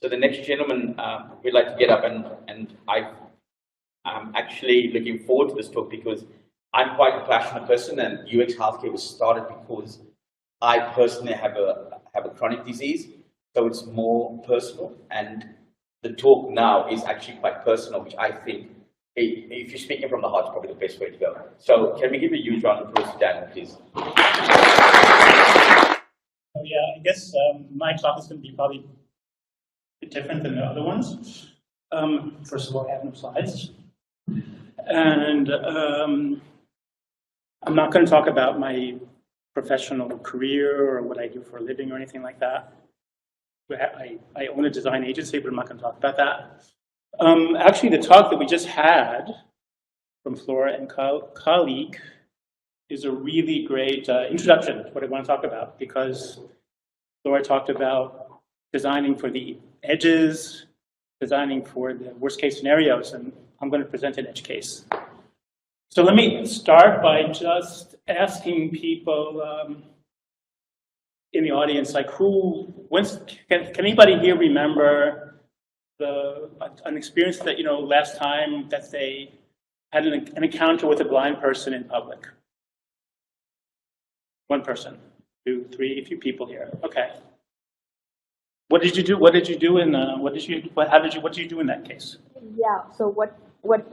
So the next gentleman would like to get up, and I'm actually looking forward to this talk because I'm quite a passionate person, and UX Healthcare was started because I personally have a chronic disease, so it's more personal. And the talk now is actually quite personal, which I think, if you're speaking from the heart, is probably the best way to go. So can we give a huge round of applause to Daniel, please? Oh, yeah, I guess my talk is going to be probably a bit different than the other ones. First of all, I have no slides. And I'm not going to talk about my professional career or what I do for a living or anything like that. I own a design agency, but I'm not going to talk about that. Actually, the talk that we just had from Flora and colleague is a really great introduction to what I want to talk about, because Flora talked about designing for the edges, designing for the worst case scenarios, and I'm going to present an edge case. So let me start by just asking people in the audience, like can anybody here remember an experience that, last time that they had an encounter with a blind person in public? One person, two, three, a few people here. Okay. What did you do? What did you do what did you do in that case? Yeah. So what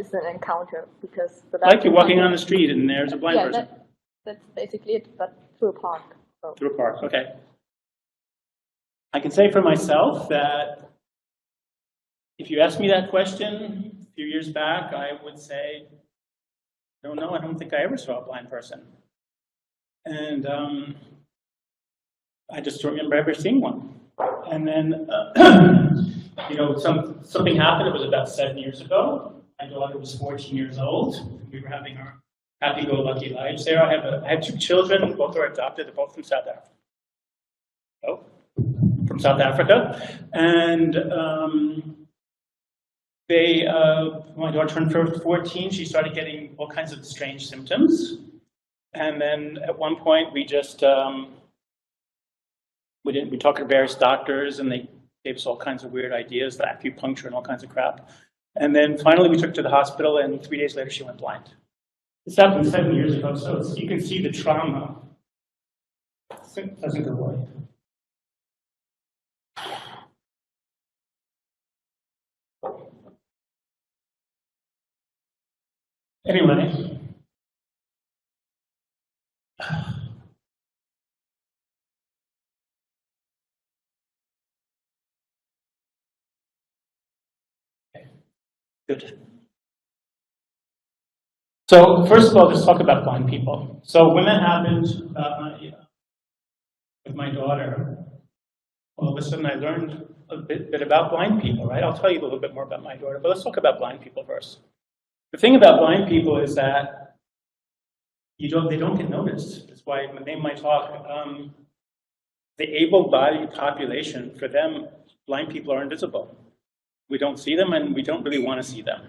is an encounter? Because like you're walking on the street and there's a blind person. That's basically it, but through a park. So. Through a park. Okay. I can say for myself that if you asked me that question a few years back, I would say, I don't know. I don't think I ever saw a blind person. And I just don't remember ever seeing one. And then, something happened. It was about 7 years ago. My daughter was 14 years old. We were having our happy-go-lucky lives there. I have two children. Both are adopted. They're both from South Africa. Oh, from South Africa. And my daughter turned 14. She started getting all kinds of strange symptoms. And then at one point, we just we talked to various doctors, and they gave us all kinds of weird ideas, the acupuncture and all kinds of crap. And then finally, we took her to the hospital, and 3 days later, she went blind. This happened 7 years ago, so you can see the trauma. It doesn't go away. Anyway. Good. So first of all, let's talk about blind people. So when that happened with my daughter, all of a sudden I learned a bit about blind people, right? I'll tell you a little bit more about my daughter, but let's talk about blind people first. The thing about blind people is that they don't get noticed. That's why the name of my talk, the able-bodied population, for them, blind people are invisible. We don't see them, and we don't really want to see them.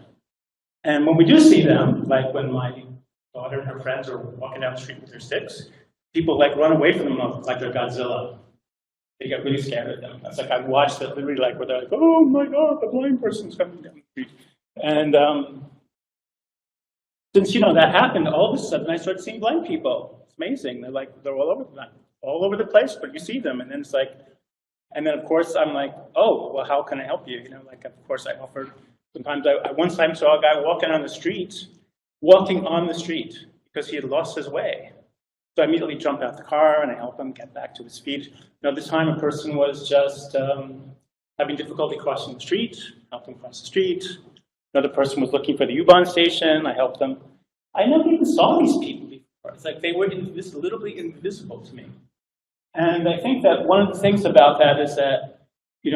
And when we do see them, like when my daughter and her friends are walking down the street with their sticks, people run away from them like they're Godzilla. They get really scared of them. That's like I've watched it literally where they're like, oh my God, the blind person's coming down the street. And since that happened, all of a sudden I started seeing blind people. It's amazing. They're all over the place, but you see them, and then it's like. And then, of course, I'm like, oh, well, how can I help you? Of course, I offered. Sometimes I one time saw a guy walking on the street, because he had lost his way. So I immediately jumped out the car and I helped him get back to his feet. This time a person was just having difficulty crossing the street, helped them cross the street. Another person was looking for the U-Bahn station, I helped them. I never even saw these people before. It's like they were literally invisible to me. And I think that one of the things about that is that,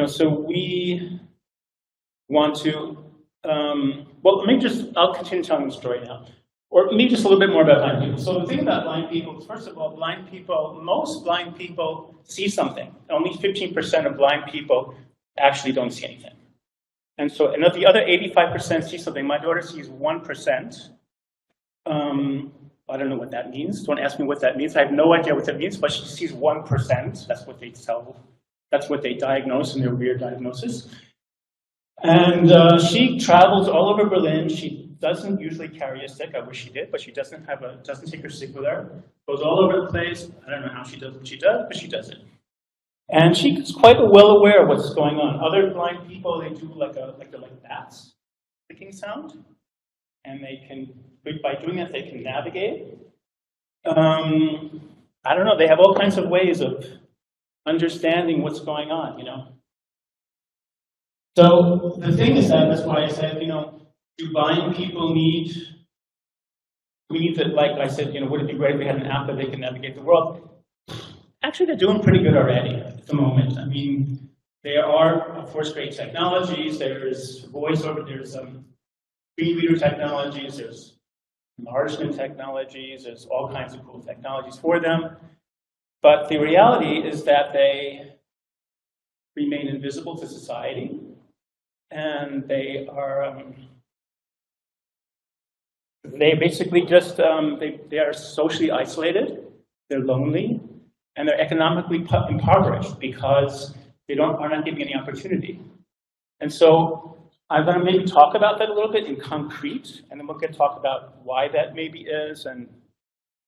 so we want to, I'll continue telling the story now. Or maybe just a little bit more about blind people. So the thing about blind people is, first of all, most blind people see something. Only 15% of blind people actually don't see anything. And the other 85% see something. My daughter sees 1%. I don't know what that means. Don't ask me what that means. I have no idea what that means, but she sees 1%. That's what they tell That's what they diagnose in their weird diagnosis. And she travels all over Berlin. She doesn't usually carry a stick. I wish she did, but she doesn't take her stick with her. Goes all over the place. I don't know how she does what she does, but she does it. And she's quite well aware of what's going on. Other blind people, they do like bats, clicking sound, and they can, by doing that, they can navigate. I don't know. They have all kinds of ways of understanding what's going on, you know. So the thing is that's why I said, you know, do blind people we need to, like I said, you know, would it be great if we had an app that they can navigate the world? Actually, they're doing pretty good already at the moment. I mean, there are, of course, great technologies. There's voiceover, there's screen reader technologies, there's enlargement technologies, there's all kinds of cool technologies for them. But the reality is that they remain invisible to society, and they are they basically just they are socially isolated, they're lonely, and they're economically impoverished because they are not given any opportunity. And so I'm going to maybe talk about that a little bit in concrete, and then we're going to talk about why that maybe is and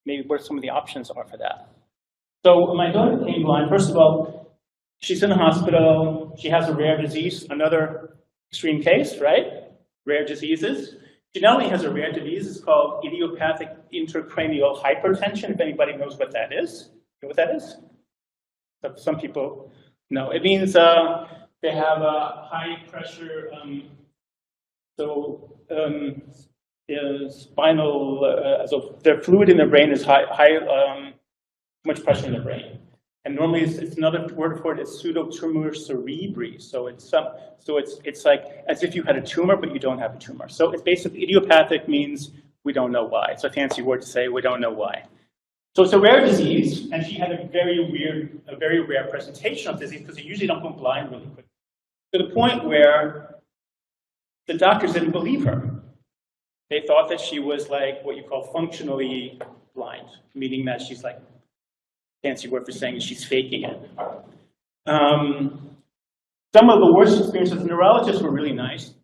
maybe what some of the options are for that. So my daughter became blind. First of all, she's in a hospital. She has a rare disease, another extreme case, right? Rare diseases. She not only has a rare disease, it's called idiopathic intracranial hypertension, if anybody knows what that is. You know what that is? Some people know. It means they have a high pressure, spinal, so their fluid in their brain is high much pressure in the brain. And normally it's another word for it is pseudotumor cerebri. So it's like as if you had a tumor, but you don't have a tumor. So it's basically idiopathic means we don't know why. It's a fancy word to say we don't know why. So it's a rare disease, and she had a very rare presentation of disease because they usually don't go blind really quick. To the point where the doctors didn't believe her. They thought that she was like what you call functionally blind, meaning that she's like, fancy word for saying she's faking it. Some of the worst experiences, neurologists were really nice.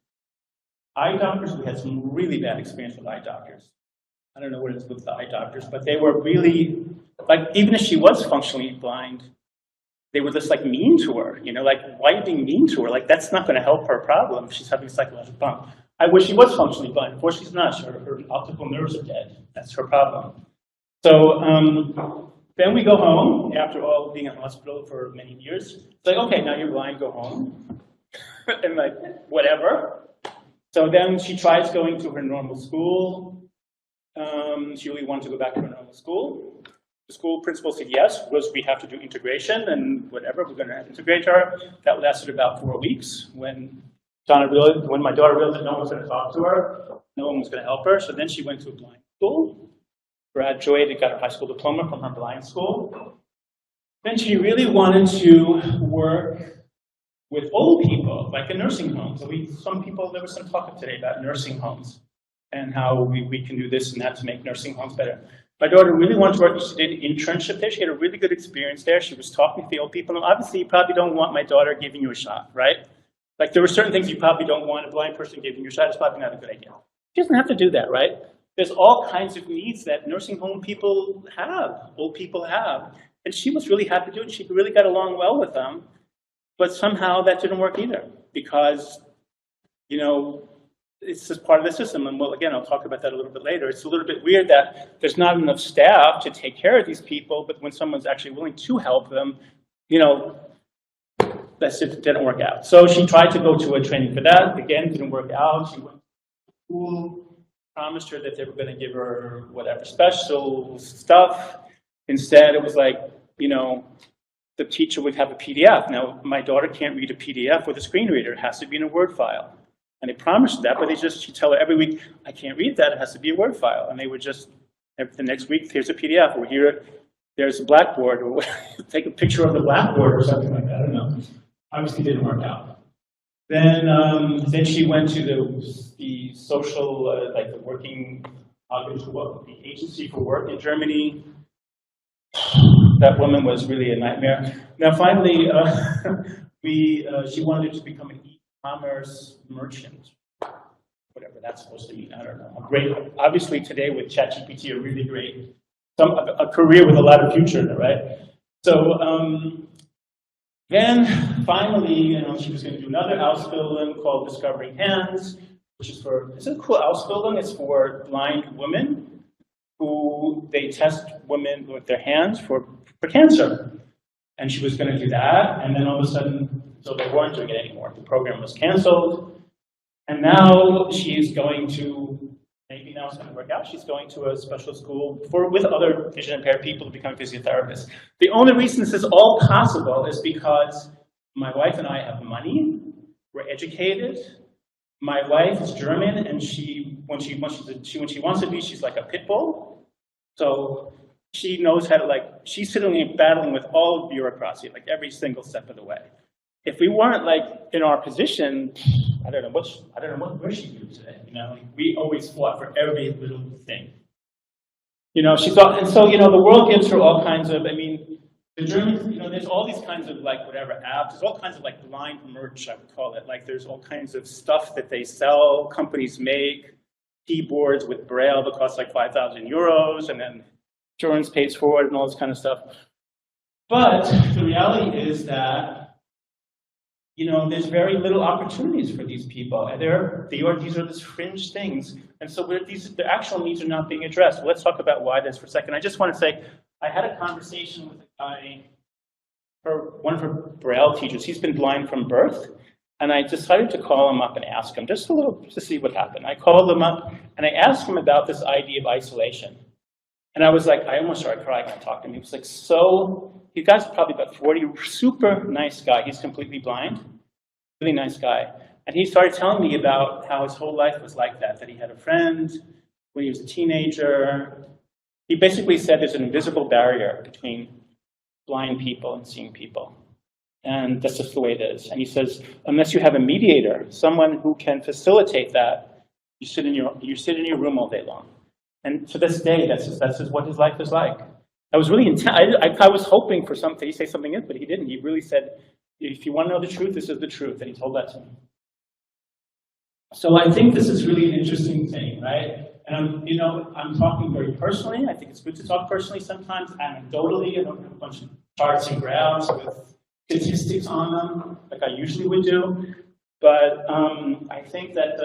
Eye doctors, we had some really bad experience with eye doctors. I don't know what it is with the eye doctors, but they were really, like, even if she was functionally blind, they were just like mean to her, you know, like, why are you being mean to her? Like, that's not going to help her problem. She's having a psychological problem. I wish she was functionally blind. Of course she's not. Her optical nerves are dead. That's her problem. So then we go home after all being in hospital for many years. It's like, okay, now you're blind, go home. And like, whatever. So then she tries going to her normal school. She really wanted to go back to her normal school. The school principal said yes, we have to do integration and whatever, we're going to integrate her. That lasted about 4 weeks when my daughter realized that no one was going to talk to her, no one was going to help her. So then she went to a blind school, graduated, got her high school diploma from her blind school. Then she really wanted to work with old people, like in nursing homes. So there was some talk today about nursing homes and how we can do this and that to make nursing homes better. My daughter really wanted to work. She did an internship there. She had a really good experience there. She was talking to the old people. And obviously, you probably don't want my daughter giving you a shot, right? Like, there were certain things you probably don't want a blind person giving you a shot. It's probably not a good idea. She doesn't have to do that, right? There's all kinds of needs that nursing home people have, old people have. And she was really happy to do it. She really got along well with them. But somehow that didn't work either because, you know, it's just part of the system. And well, again, I'll talk about that a little bit later. It's a little bit weird that there's not enough staff to take care of these people, but when someone's actually willing to help them, you know, it didn't work out. So she tried to go to a training for that. Again, didn't work out. She went to school, promised her that they were going to give her whatever special stuff. Instead, it was like, you know, the teacher would have a PDF. Now, my daughter can't read a PDF with a screen reader. It has to be in a Word file. And they promised that, but she'd tell her every week, I can't read that, it has to be a Word file. And they would just, the next week, here's a PDF, or there's a blackboard, or take a picture of the blackboard or something like that, I don't know. Obviously didn't work out. Then she went to the social, like the working, the agency for work in Germany. that woman was really a nightmare. Now, finally, she wanted to become an e-commerce merchant, whatever that's supposed to mean. I don't know. Great. Obviously, today with ChatGPT, a really great, a career with a lot of future, right? So then finally, she was going to do another Ausbildung called Discovering Hands, which is for, it's a cool Ausbildung. It's for blind women who they test women with their hands for cancer. And she was going to do that, and then all of a sudden, so they weren't doing it anymore. The program was canceled, and now she's going to, maybe now it's going to work out, she's going to a special school with other vision impaired people to become a physiotherapist. The only reason this is all possible is because my wife and I have money, we're educated. My wife is German, and when she wants to be, she's like a pit bull. So she knows how to, she's sitting and battling with all bureaucracy, like every single step of the way. If we weren't in our position, I don't know where she'd be today. We always fought for every little thing. She thought, and so the world gives her all kinds of. The Germans, there's all these kinds of whatever apps. There's all kinds of blind merch, I would call it. There's all kinds of stuff that they sell. Companies make keyboards with Braille that cost 5,000 euros, and then insurance pays for it and all this kind of stuff. But the reality is that there's very little opportunities for these people, and these are these fringe things, and so the actual needs are not being addressed. Well, let's talk about why this for a second. I just want to say, I had a conversation with a guy, one of her Braille teachers. He's been blind from birth, and I decided to call him up and ask him just to see what happened. I called him up and I asked him about this idea of isolation, and I was I almost started crying when I talked to him. He was he guy's probably about 40, super nice guy. He's completely blind, really nice guy. And he started telling me about how his whole life was like that he had a friend when he was a teenager. He basically said there's an invisible barrier between blind people and seeing people. And that's just the way it is. And he says, unless you have a mediator, someone who can facilitate that, you sit in your room all day long. And to this day, that's just what his life is like. I was really intense. I was hoping for something. He say something else, but he didn't. He really said, if you want to know the truth, this is the truth. And he told that to me. So I think this is really an interesting thing, right? And I'm talking very personally. I think it's good to talk personally sometimes, anecdotally. I don't have a bunch of charts and graphs with statistics on them like I usually would do. But I think that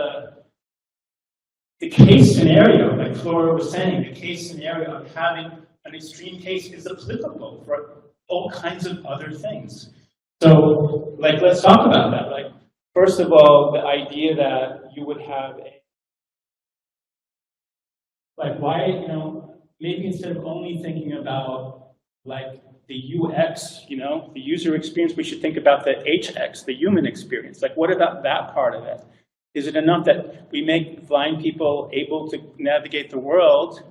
the case scenario, like Flora was saying, the case scenario of having an extreme case is applicable for all kinds of other things. So, let's talk about that. First of all, the idea that you would have maybe instead of only thinking about the UX, the user experience, we should think about the HX, the human experience. What about that part of it? Is it enough that we make blind people able to navigate the world,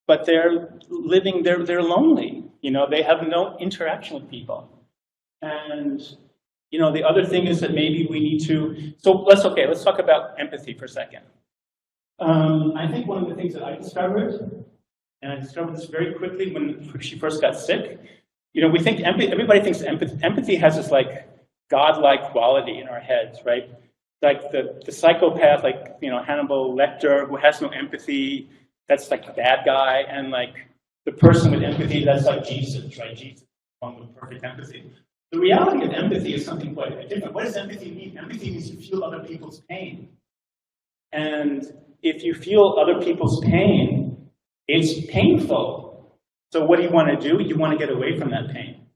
but they're lonely? They have no interaction with people. And the other thing is that maybe we need to. So let's talk about empathy for a second. I think one of the things that I discovered, and I discovered this very quickly when she first got sick. We think everybody thinks empathy has this godlike quality in our heads, right? The psychopath, Hannibal Lecter, who has no empathy, that's the bad guy, and the person with empathy, that's Jesus, right? Jesus with perfect empathy. The reality of empathy is something quite different. What does empathy mean? Empathy means you feel other people's pain. And if you feel other people's pain, it's painful. So what do you want to do? You want to get away from that pain.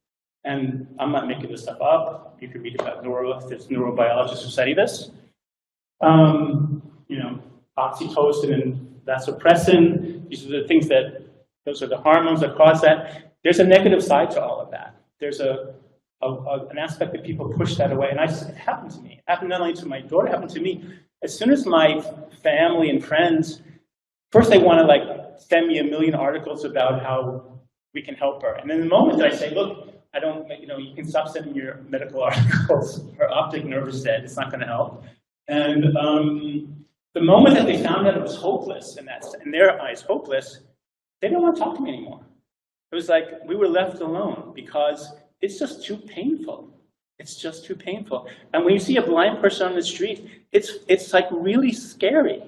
And I'm not making this stuff up. You can read about there's neurobiologists who study this. Oxytocin and vasopressin, these are the things those are the hormones that cause that. There's a negative side to all of that. There's an aspect that people push that away, and it happened to me. It happened not only to my daughter, it happened to me. As soon as my family and friends, first they want to send me 1 million articles about how we can help her. And then the moment that I say, look, I don't, you can stop sending your medical articles. Her optic nerve is dead. It's not going to help. And the moment that they found out it was hopeless, and that's in their eyes hopeless, they didn't want to talk to me anymore. It was like we were left alone because it's just too painful. It's just too painful. And when you see a blind person on the street, it's like really scary.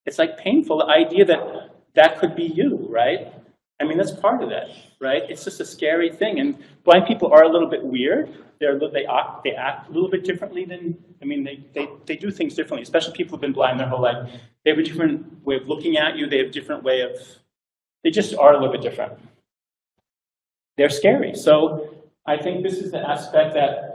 It's like painful, the idea that that could be you, right? I mean, that's part of it, right? It's just a scary thing. And blind people are a little bit weird. They act a little bit differently than, I mean, they do things differently, especially people who've been blind their whole life. They have a different way of looking at you. They have a different way of, they just are a little bit different. They're scary. So I think this is the aspect that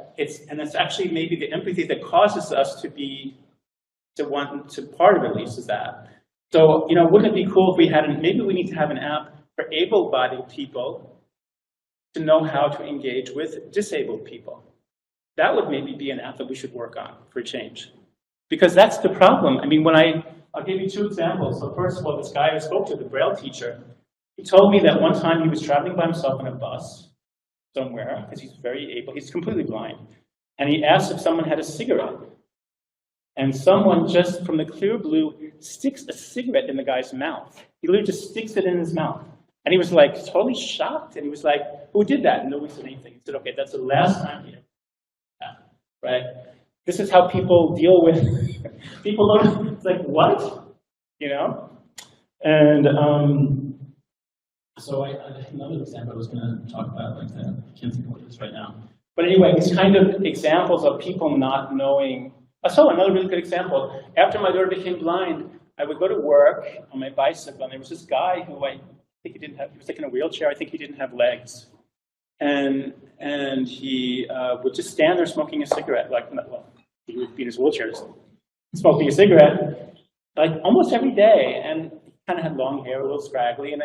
and it's actually maybe the empathy that causes us to want to, part of it at least is that. So, you know, wouldn't it be cool if we had, maybe we need to have an app for able-bodied people to know how to engage with disabled people. That would maybe be an app that we should work on for change. Because that's the problem. I mean, I'll give you 2 examples. So first of all, this guy I spoke to, the Braille teacher, he told me that one time he was traveling by himself in a bus somewhere, because he's very able, he's completely blind. And he asked if someone had a cigarette. And someone just from the clear blue sticks a cigarette in the guy's mouth. He literally just sticks it in his mouth. And he was like totally shocked. And he was like, who did that? And nobody said anything. He said, okay, that's the last time he ever did that, right? This is how people deal with, people don't, it's like, what? You know? And so another example I was going to talk about, like that, I can't think of what it is right now. But anyway, these kind of examples of people not knowing. So another really good example, after my daughter became blind, I would go to work on my bicycle, and there was this guy who I think he didn't have, he was like in a wheelchair, I think he didn't have legs. And he would just stand there smoking a cigarette, like, well, he would be in his wheelchair, smoking a cigarette, like almost every day. And he kind of had long hair, a little scraggly, and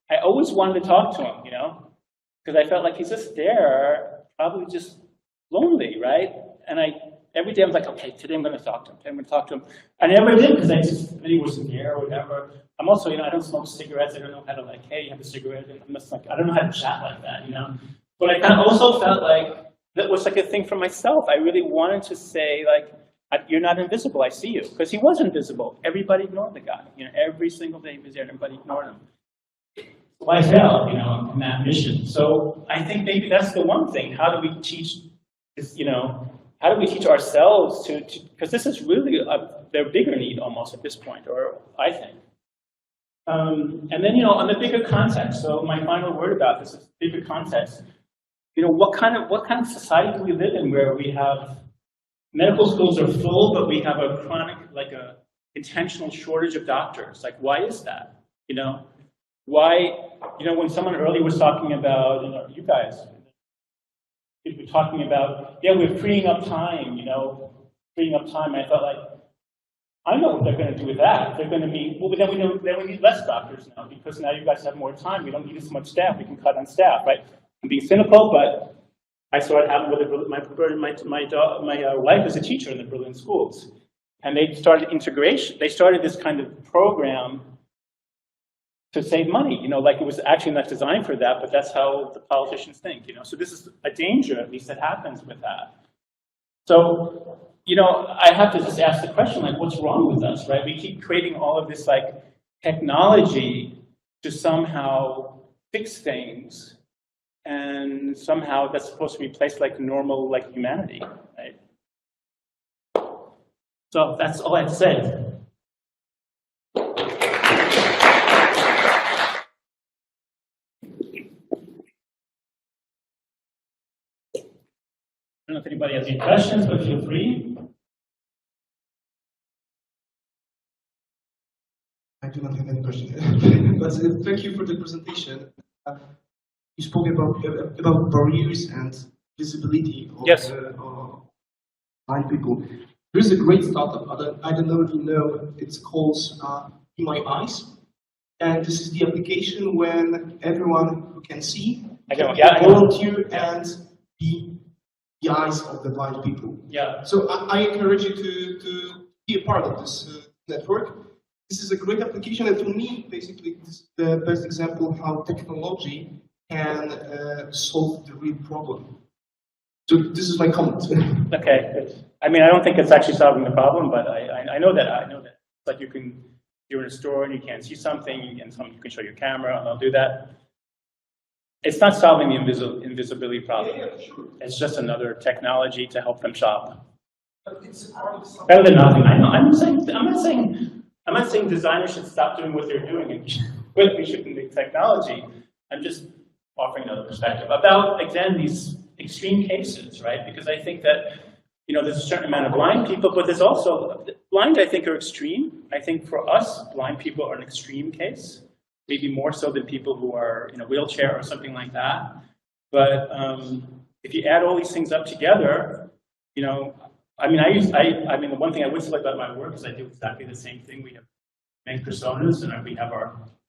I always wanted to talk to him, you know, because I felt like he's just there, probably just lonely, right? And every day I was like, okay, today I'm going to talk to him. Today I'm going to talk to him. I never did because he wasn't there or whatever. I'm also, you know, I don't smoke cigarettes. I don't know how to like, hey, you have a cigarette. I'm just like, I don't know how to chat like that, you know. But I kind of also felt like that was like a thing for myself. I really wanted to say like, you're not invisible. I see you, because he was invisible. Everybody ignored the guy. You know, every single day he was there, everybody ignored him. So I failed, you know, in that mission. So I think maybe that's the one thing. How do we teach this, you know? How do we teach ourselves to because this is really their bigger need almost at this point, or I think. And then, you know, on the bigger context, so my final word about this is bigger context. You know, what kind of society do we live in where we have medical schools are full, but we have a chronic, like a intentional shortage of doctors? Like, why is that? You know, why, you know, when someone earlier was talking about, you know, you guys, people were talking about, yeah, we're freeing up time, you know, freeing up time. I felt like, I know what they're going to do with that. They're going to be, well, then we need less doctors now, because now you guys have more time. We don't need as much staff. We can cut on staff, right? I'm being cynical, but I saw it happen with my wife is a teacher in the Berlin schools, and they started integration. They started this kind of program to save money, you know, like it was actually not designed for that, but that's how the politicians think, you know. So this is a danger, at least, that happens with that. So, you know, I have to just ask the question, like, what's wrong with us, right? We keep creating all of this, like, technology to somehow fix things, and somehow that's supposed to replace, like, normal, like, humanity, right? So that's all I have to say. I don't know if anybody has any questions, but feel free. I do not have any questions, but thank you for the presentation. You spoke about barriers and visibility of Yes. blind people. There's a great startup. I don't know if you know. It's called Be My Eyes, and this is the application when everyone who can see can volunteer and be the eyes of the blind people. Yeah. So I encourage you to be a part of this network. This is a great application, and to me, basically, this is the best example of how technology can solve the real problem. So this is my comment. Okay. Good. I mean, I don't think it's actually solving the problem, but I know that. I know that. Like you're in a store and you can't see something, and you can show your camera, and I'll do that. It's not solving the invisibility problem. Yeah, sure. It's just another technology to help them shop. But it's part of something. Better than nothing. I know. I'm not saying designers should stop doing what they're doing and quit. We shouldn't make technology. I'm just offering another perspective about, again, these extreme cases, right? Because I think that, you know, there's a certain amount of blind people, but there's also, blind I think are extreme. I think for us, blind people are an extreme case, maybe more so than people who are in a wheelchair or something like that. But if you add all these things up together, you know, I mean, the one thing I would say about my work is I do exactly the same thing. We have main personas, and we have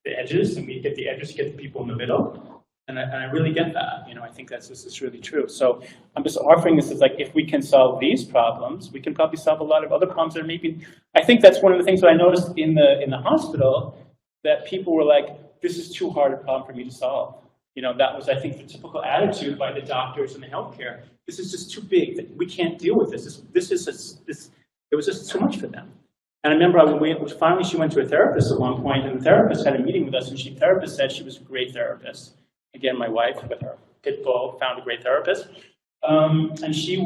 the edges, and we get the edges, get the people in the middle. And I really get that. You know, I think this is really true. So I'm just offering this as like, if we can solve these problems, we can probably solve a lot of other problems that are maybe. I think that's one of the things that I noticed in the hospital, that people were like, this is too hard a problem for me to solve. You know, that was, I think, the typical attitude by the doctors and the healthcare. This is just too big. We can't deal with this. It was just too much for them. And I remember finally she went to a therapist at one point, and the therapist had a meeting with us, and the therapist said she was a great therapist. Again, my wife with her pit bull found a great therapist. And she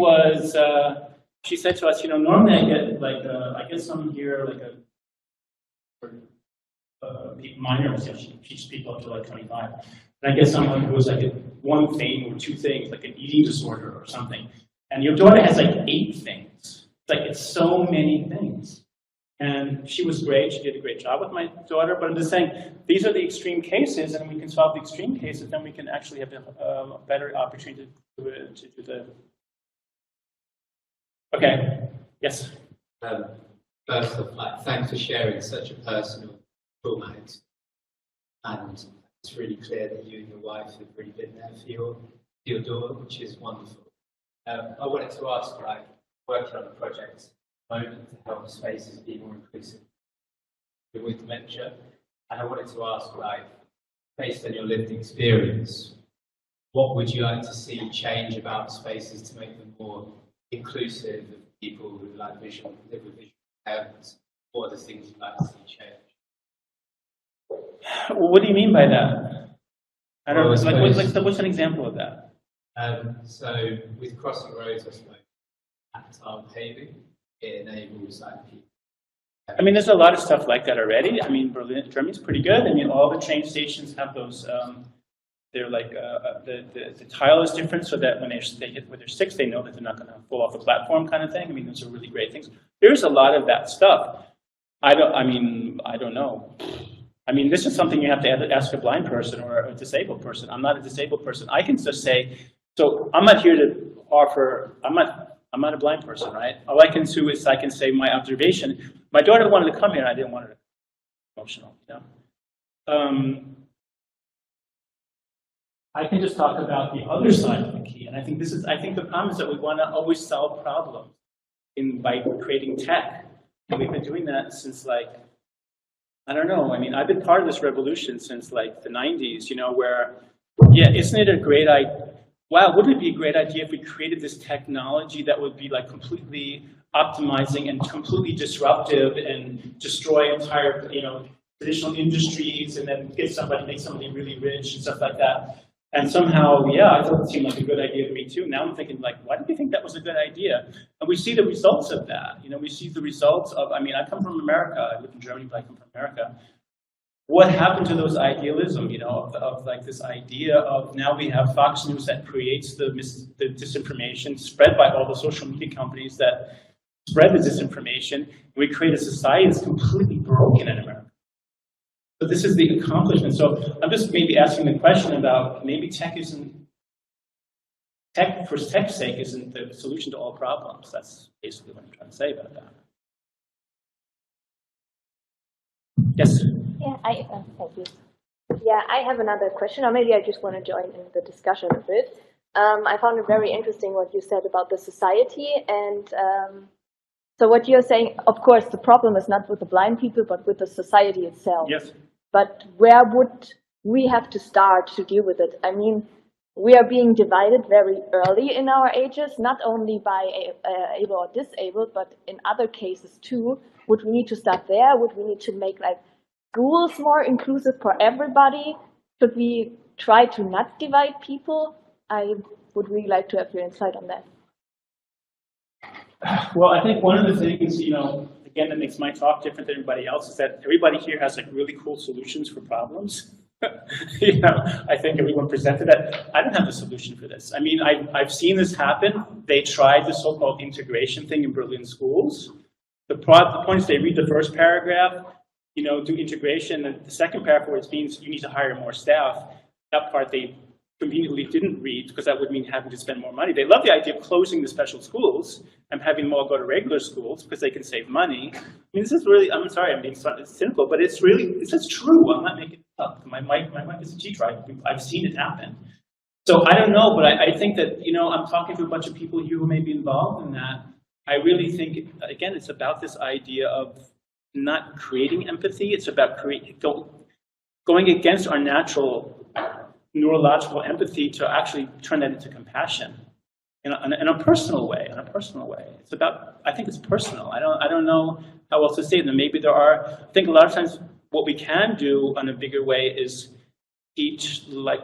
said to us, you know, normally I get someone here like minors, she teaches people up to like 25. And I get someone who was like one thing or two things, like an eating disorder or something. And your daughter has like 8 things. It's so many things. And she was great. She did a great job with my daughter. But I'm just saying, these are the extreme cases, and we can solve the extreme cases, then we can actually have a better opportunity to do the. Okay. Yes. First off, thanks for sharing such a personal trauma experience. And it's really clear that you and your wife have really been there for your daughter, which is wonderful. I wanted to ask, working on a project at the moment to help spaces be more inclusive with dementia, and I wanted to ask, based on your lived experience, what would you like to see change about spaces to make them more inclusive of people who live with visual impairments? What are the things you'd like to see change? What do you mean by that? I don't know. What's an example of that? So with crossing roads, I suppose, tactile paving, it enables people. I mean, there's a lot of stuff like that already. I mean, Germany's pretty good. I mean, all the train stations have those. They're like the tile is different, so that when they hit where they're 6, they know that they're not going to fall off the platform, kind of thing. I mean, those are really great things. There's a lot of that stuff. I don't know. I mean, this is something you have to ask a blind person or a disabled person. I'm not a disabled person. I can just say, so I'm not here to offer. I'm not a blind person, right? All I can do is I can say my observation. My daughter wanted to come here, and I didn't want her to be emotional. You know? I can just talk about the other side of the key, and I think the problem is that we want to always solve problems by creating tech, and we've been doing that since I don't know. I mean, I've been part of this revolution since the 90s. You know, where isn't it a great idea? Wow, wouldn't it be a great idea if we created this technology that would be completely optimizing and completely disruptive and destroy entire, traditional industries, and then make somebody really rich and stuff like that. And somehow, I thought it seemed like a good idea to me too. Now I'm thinking why did we think that was a good idea? And we see the results of that. You know, we see the results of, I come from America. I live in Germany, but I come from America. What happened to those idealism, of this idea of now we have Fox News that creates the disinformation spread by all the social media companies that spread the disinformation. We create a society that's completely broken in America. So this is the accomplishment. So I'm just maybe asking the question about maybe tech for tech's sake isn't the solution to all problems. That's basically what I'm trying to say about that. Yes. Yeah, thank you. Yeah, I have another question, or maybe I just want to join in the discussion a bit. I found it very interesting what you said about the society, and so what you're saying, of course, the problem is not with the blind people, but with the society itself. Yes. But where would we have to start to deal with it? I mean, we are being divided very early in our ages, not only by able or disabled, but in other cases too. Would we need to start there? Would we need to make schools more inclusive for everybody? Should we try to not divide people? I would really like to have your insight on that. Well, I think one of the things, again, that makes my talk different than everybody else is that everybody here has like really cool solutions for problems. I think everyone presented that. I don't have a solution for this. I mean, I've seen this happen. They tried the so-called integration thing in Berlin schools. The point is they read the first paragraph, do integration, and the second paragraph where it means you need to hire more staff. That part they conveniently didn't read because that would mean having to spend more money. They love the idea of closing the special schools and having them all go to regular schools because they can save money. I mean, this is really, I'm sorry, I'm being cynical, but this is true. I'm not making it up. My wife is a teacher. I've seen it happen. So I don't know, but I think that, I'm talking to a bunch of people here who may be involved in that. I really think, again, it's about this idea of not creating empathy. It's about going against our natural neurological empathy to actually turn that into compassion in a personal way. It's about, I think it's personal. I don't know how else to say it. And maybe there are, I think a lot of times what we can do on a bigger way is teach, like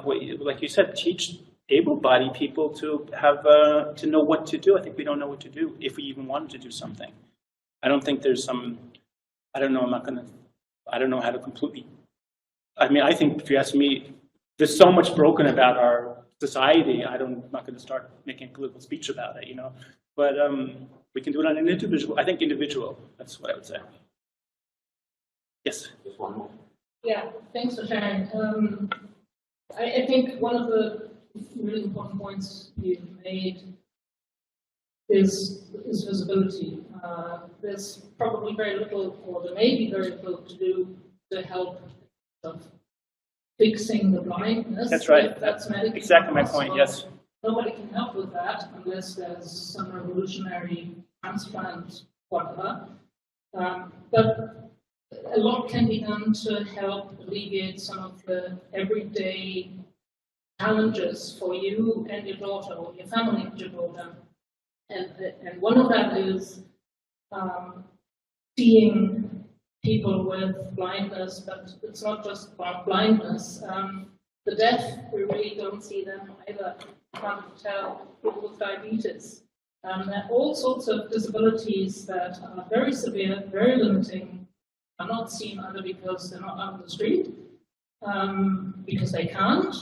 you said, teach able-bodied people to have, to know what to do. I think we don't know what to do if we even wanted to do something. I don't think there's some, I don't know how to completely, I mean, I think if you ask me, there's so much broken about our society. I'm not going to start making a political speech about it, But we can do it on an individual. I think individual. That's what I would say. Yes. Just one more. Yeah. Thanks for sharing. I think one of the really important points you've made is visibility. There's probably very little, or there may be very little to do to help fixing the blindness. That's right. That's medically exactly my possible. point, yes. Nobody can help with that unless there's some revolutionary transplant, whatever. But a lot can be done to help alleviate some of the everyday challenges for you and your daughter, or your family and your daughter. And one of that is seeing people with blindness, but it's not just about blindness. The deaf, we really don't see them either. You can't tell people with diabetes. There are all sorts of disabilities that are very severe, very limiting, are not seen either because they're not out on the street, because they can't,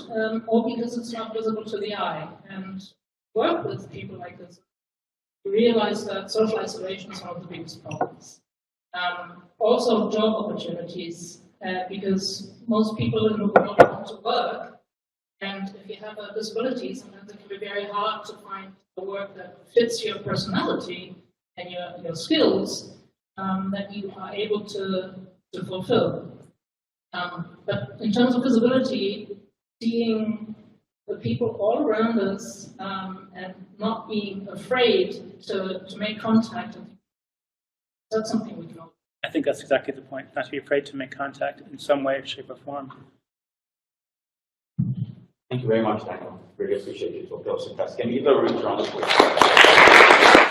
or because it's not visible to the eye. And work with people like this, you realize that social isolation is one of the biggest problems. Also job opportunities, because most people in the world want to work, and if you have a disability, sometimes it can be very hard to find the work that fits your personality and your skills that you are able to fulfill. But in terms of visibility, seeing the people all around us and not being afraid to make contact, that's something we can all do. I think that's exactly the point, not to be afraid to make contact in some way, shape, or form. Thank you very much, Daniel. Really appreciate your talk. That was fantastic. Can you give a round of applause?